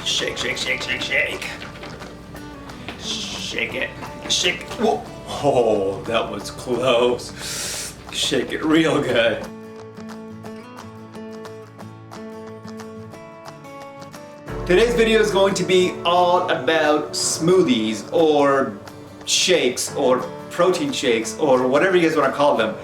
Shake, shake, shake, shake, shake. Shake it. Shake. Whoa. Oh, that was close. Shake it real good. Today's video is going to be all about smoothies or shakes or protein shakes or whatever you guys want to call them.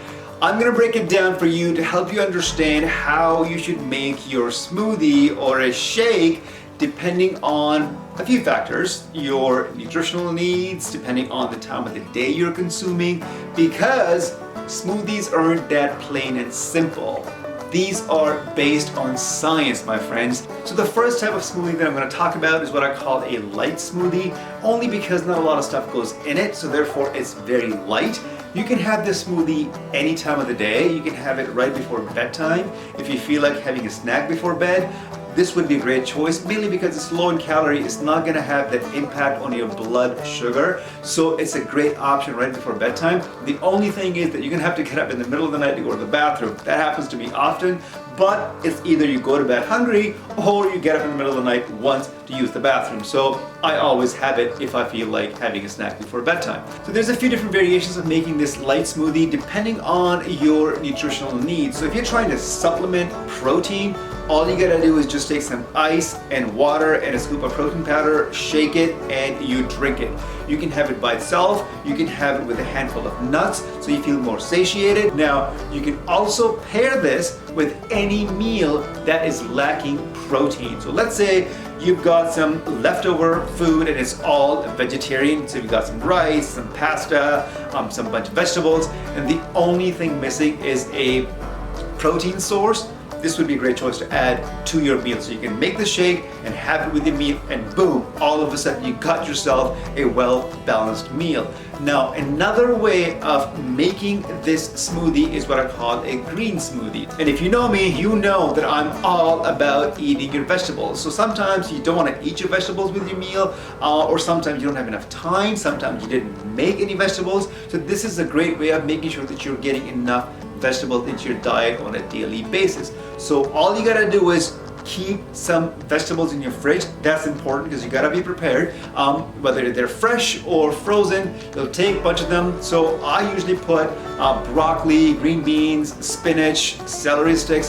I'm going to break it down for you to help you understand how you should make your smoothie or a shake depending on a few factors, your nutritional needs, depending on the time of the day you're consuming, because smoothies aren't that plain and simple. These are based on science, my friends. So the first type of smoothie that I'm going to talk about is what I call a light smoothie, only because not a lot of stuff goes in it, so therefore it's very light. You can have this smoothie any time of the day. You can have it right before bedtime. If you feel like having a snack before bed, this would be a great choice, mainly because it's low in calorie. It's not going to have that impact on your blood sugar, so it's a great option right before bedtime. The only thing is that you're going to have to get up in the middle of the night to go to the bathroom. That happens to me often, but it's either you go to bed hungry or you get up in the middle of the night once to use the bathroom. So I always have it if I feel like having a snack before bedtime. So there's a few different variations of making this light smoothie depending on your nutritional needs. So if you're trying to supplement protein, all you gotta do is just take some ice and water and a scoop of protein powder, shake it, and you drink it. You can have it by itself, you can have it with a handful of nuts so you feel more satiated. Now, you can also pair this with any meal that is lacking protein. So let's say you've got some leftover food and it's all vegetarian. So you've got some rice, some pasta, some bunch of vegetables, and the only thing missing is a protein source. This would be a great choice to add to your meal. So you can make the shake and have it with your meal, and boom, all of a sudden you got yourself a well-balanced meal. Now, another way of making this smoothie is what I call a green smoothie. And if you know me, you know that I'm all about eating your vegetables. So sometimes you don't want to eat your vegetables with your meal, or sometimes you don't have enough time, sometimes you didn't make any vegetables. So this is a great way of making sure that you're getting enough vegetables into your diet on a daily basis. So all you gotta do is keep some vegetables in your fridge. That's important because you gotta be prepared. Whether they're fresh or frozen, you'll take a bunch of them. So I usually put broccoli, green beans, spinach, celery sticks,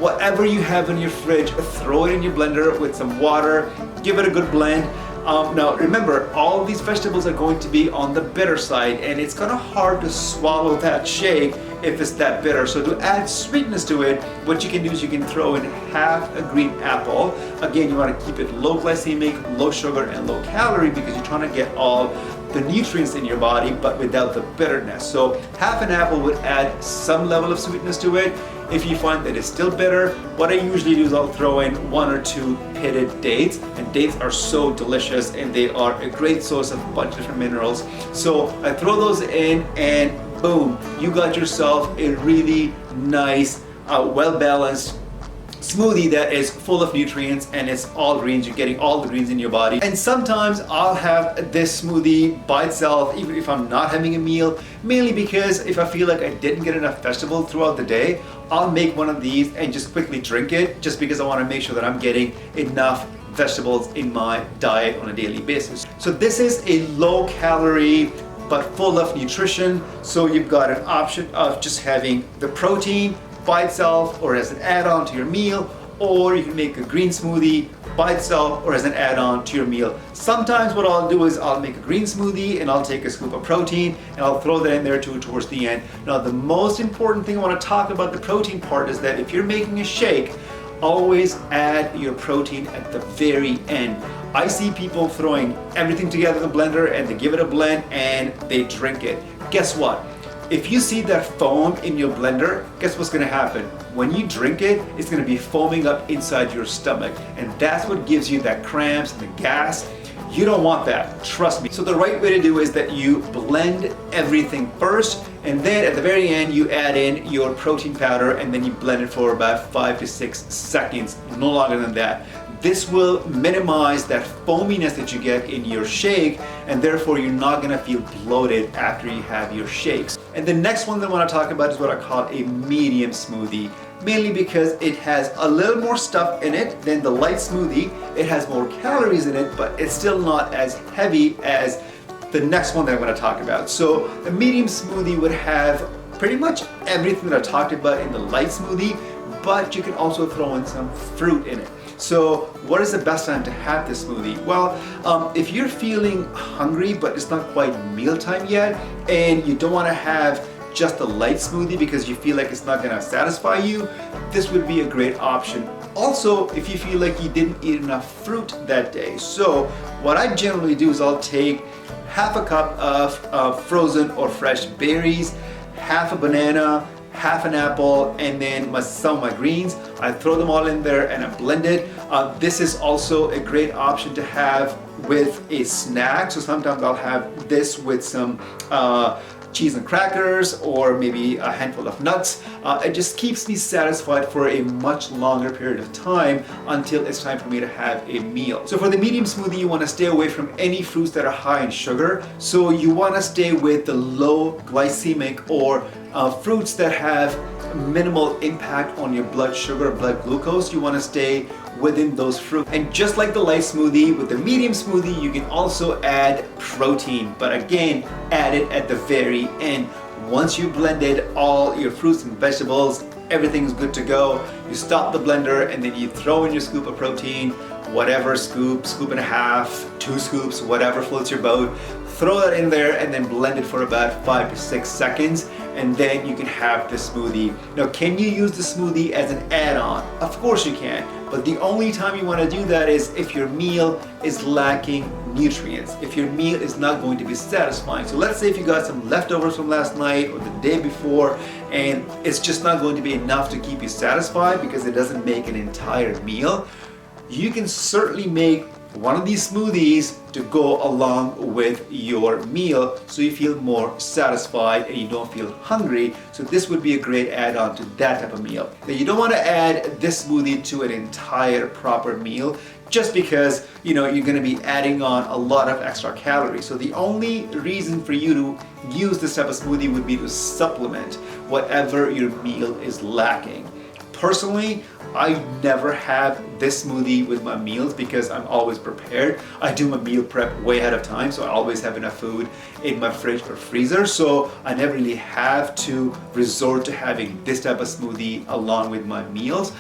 whatever you have in your fridge, throw it in your blender with some water, give it a good blend. Now remember, all of these vegetables are going to be on the bitter side, and it's kind of hard to swallow that shake if it's that bitter. So to add sweetness to it, what you can do is you can throw in half a green apple. Again, you want to keep it low glycemic, low sugar, and low calorie because you're trying to get all the nutrients in your body but without the bitterness. So half an apple would add some level of sweetness to it. If you find that it's still bitter, what I usually do is I'll throw in 1 or 2 pitted dates, and dates are so delicious and they are a great source of a bunch of different minerals. So I throw those in and boom, you got yourself a really nice, well-balanced smoothie that is full of nutrients, and it's all greens. You're getting all the greens in your body. And sometimes I'll have this smoothie by itself even if I'm not having a meal, mainly because if I feel like I didn't get enough vegetables throughout the day, I'll make one of these and just quickly drink it, just because I want to make sure that I'm getting enough vegetables in my diet on a daily basis. So this is a low calorie but full of nutrition. So you've got an option of just having the protein by itself or as an add-on to your meal, or you can make a green smoothie by itself or as an add-on to your meal. Sometimes what I'll do is I'll make a green smoothie and I'll take a scoop of protein and I'll throw that in there too towards the end. Now the most important thing I want to talk about the protein part is that if you're making a shake, always add your protein at the very end. I see people throwing everything together in the blender and they give it a blend and they drink it. Guess what? If you see that foam in your blender, guess what's gonna happen? When you drink it, it's gonna be foaming up inside your stomach, and that's what gives you that cramps and the gas. You don't want that, trust me. So the right way to do is that you blend everything first, and then at the very end you add in your protein powder, and then you blend it for about 5 to 6 seconds, no longer than that. This will minimize that foaminess that you get in your shake, and therefore you're not gonna feel bloated after you have your shakes. And the next one that I wanna talk about is what I call a medium smoothie. mainly because it has a little more stuff in it than the light smoothie. It has more calories in it, but it's still not as heavy as the next one that I'm going to talk about. So the medium smoothie would have pretty much everything that I talked about in the light smoothie, but you can also throw in some fruit in it. So what is the best time to have this smoothie? Well, if you're feeling hungry but it's not quite mealtime yet, and you don't want to have just a light smoothie because you feel like it's not going to satisfy you, this would be a great option. Also, if you feel like you didn't eat enough fruit that day. So what I generally do is I'll take half a cup of frozen or fresh berries, half a banana, half an apple, and then some of my greens. I throw them all in there and I blend it. This is also a great option to have with a snack. So sometimes I'll have this with some cheese and crackers, or maybe a handful of nuts. It just keeps me satisfied for a much longer period of time until it's time for me to have a meal. So for the medium smoothie, you want to stay away from any fruits that are high in sugar. So you want to stay with the low glycemic or fruits that have minimal impact on your blood sugar, blood glucose. You want to stay within those fruits. And just like the light smoothie, with the medium smoothie, you can also add protein, but again, add it at the very end. Once you blended all your fruits and vegetables, everything's good to go. You stop the blender and then you throw in your scoop of protein, whatever scoop, scoop and a half, 2 scoops, whatever floats your boat. Throw that in there and then blend it for about 5 to 6 seconds, and then you can have the smoothie. Now, can you use the smoothie as an add-on? Of course you can, but the only time you want to do that is if your meal is lacking nutrients, if your meal is not going to be satisfying. So let's say if you got some leftovers from last night or the day before, and it's just not going to be enough to keep you satisfied because it doesn't make an entire meal, you can certainly make one of these smoothies to go along with your meal so you feel more satisfied and you don't feel hungry. So this would be a great add-on to that type of meal. Now, you don't want to add this smoothie to an entire proper meal just because you're going to be adding on a lot of extra calories. So the only reason for you to use this type of smoothie would be to supplement whatever your meal is lacking. Personally, I never have this smoothie with my meals because I'm always prepared. I do my meal prep way ahead of time, so I always have enough food in my fridge or freezer, so I never really have to resort to having this type of smoothie along with my meals.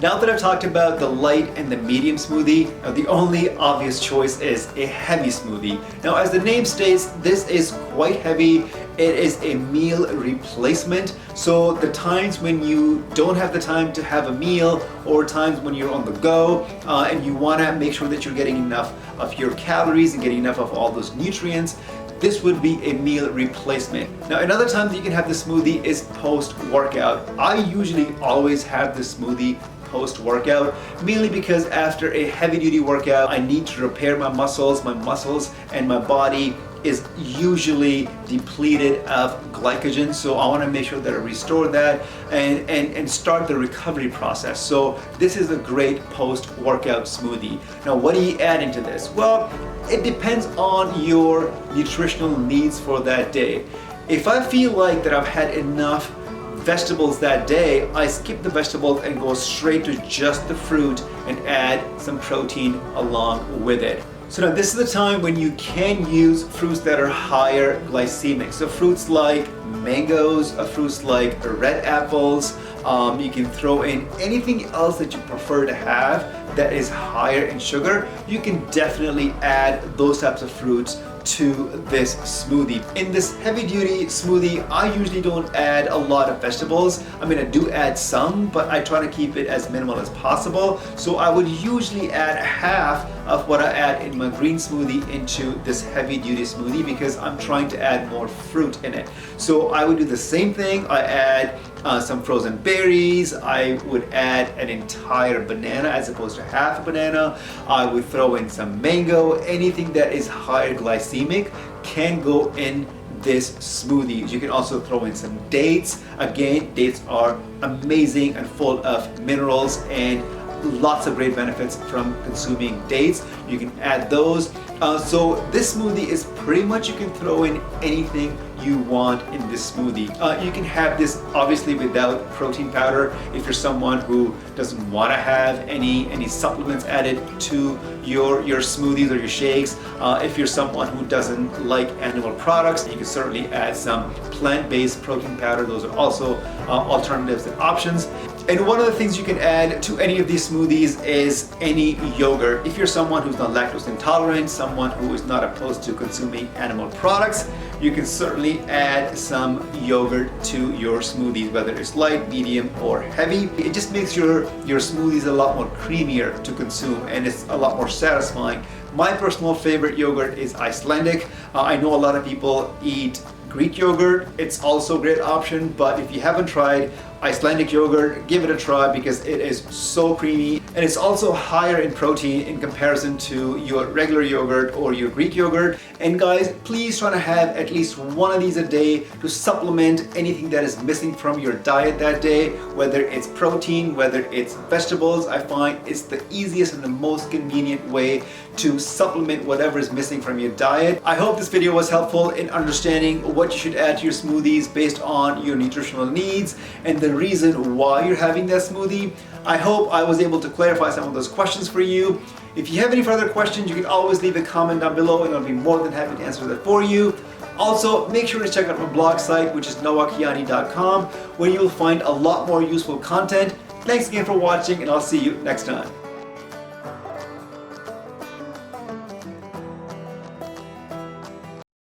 Now that I've talked about the light and the medium smoothie, now the only obvious choice is a heavy smoothie. Now, as the name states, this is quite heavy. It is a meal replacement. So the times when you don't have the time to have a meal, or times when you're on the go and you want to make sure that you're getting enough of your calories and getting enough of all those nutrients, this would be a meal replacement. Now, another time that you can have the smoothie is post-workout. I usually always have the smoothie post-workout, mainly because after a heavy-duty workout, I need to repair my muscles and my body is usually depleted of glycogen, so I want to make sure that I restore that and start the recovery process. So this is a great post-workout smoothie. Now, what do you add into this? Well, it depends on your nutritional needs for that day. If I feel like that I've had enough vegetables that day, I skip the vegetables and go straight to just the fruit and add some protein along with it. So now this is the time when you can use fruits that are higher glycemic. So fruits like mangoes, fruits like red apples, you can throw in anything else that you prefer to have that is higher in sugar. You can definitely add those types of fruits to this smoothie. In this heavy duty smoothie, I usually don't add a lot of vegetables. I mean, I do add some, but I try to keep it as minimal as possible. So I would usually add half of what I add in my green smoothie into this heavy duty smoothie because I'm trying to add more fruit in it. So I would do the same thing. I add some frozen berries. I would add an entire banana as opposed to half a banana. I would throw in some mango. Anything that is higher glycemic can go in this smoothie. You can also throw in some dates. Again, dates are amazing and full of minerals and lots of great benefits from consuming dates. You can add those. So this smoothie is pretty much, you can throw in anything you want in this smoothie. You can have this obviously without protein powder if you're someone who doesn't want to have any supplements added to your smoothies or your shakes. If you're someone who doesn't like animal products, you can certainly add some plant-based protein powder. Those are also alternatives and options. And one of the things you can add to any of these smoothies is any yogurt. If you're someone who's not lactose intolerant, someone who is not opposed to consuming animal products, you can certainly add some yogurt to your smoothies, whether it's light, medium, or heavy. It just makes your smoothies a lot more creamier to consume, and it's a lot more satisfying. My personal favorite yogurt is Icelandic. I know a lot of people eat Greek yogurt. It's also a great option, but if you haven't tried Icelandic yogurt, give it a try because it is so creamy, and it's also higher in protein in comparison to your regular yogurt or your Greek yogurt. And guys, please try to have at least one of these a day to supplement anything that is missing from your diet that day, whether it's protein, whether it's vegetables. I find it's the easiest and the most convenient way to supplement whatever is missing from your diet. I hope this video was helpful in understanding what you should add to your smoothies based on your nutritional needs and the reason why you're having that smoothie. I hope I was able to clarify some of those questions for you. If you have any further questions, you can always leave a comment down below and I'll be more than happy to answer that for you. Also, make sure to check out my blog site, which is noahkiani.com, where you'll find a lot more useful content. Thanks again for watching, and I'll see you next time.